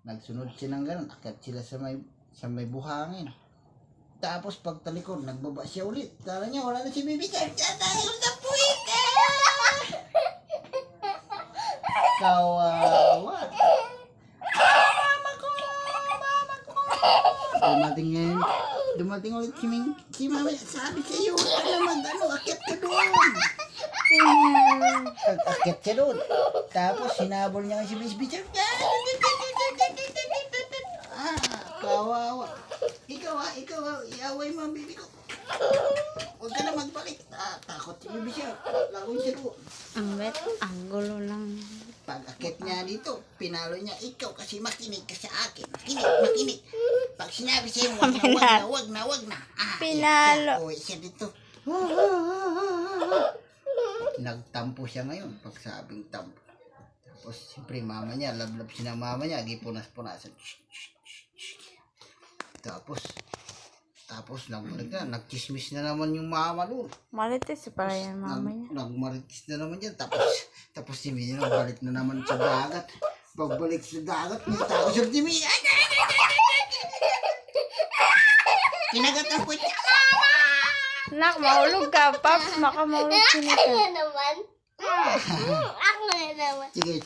Nagsunod siya ng ganun. Akyat sila sa may buhangin. Tapos pagtalikod, nagbaba siya ulit. Kala niya, wala na si Baby Shark. Tayo sa puwit! Kawawa. Mama ko! Dumating ulit si Mama. Sabi sa iyo, akyat ka doon. Akyat siya doon. Tapos sinabol niya si Baby Shark. Kawawa. Ikaw, iaway mo ang bibi ko. Huwag ka na magbalik. Takot si Baby Shark. Lagoy siya doon. Ang gulo lang. Pag-akit niya dito, pinalo niya ikaw kasi makinig ka sa akin. Makinig. Pag sinabi sa'yo, wag na. Pinalo. Uwi siya dito. Nagtampo siya ngayon, pag sabing tampo. Tapos, siyempre, mama niya, lablab siya ng mama niya, gipunas-punasan. Tapos nagchismis na naman yung mama doon. Marites para yan, mama niya. Nagmaritis na naman yan. Tapos si Mia nagbalik na naman sa dagat. Pagbalik sa dagat, may tao siya si Mia. Kinagat ang kutya. Nak, maulog ka, Paps. Maka maulog ka. Ako na naman. Ako na naman. Sige.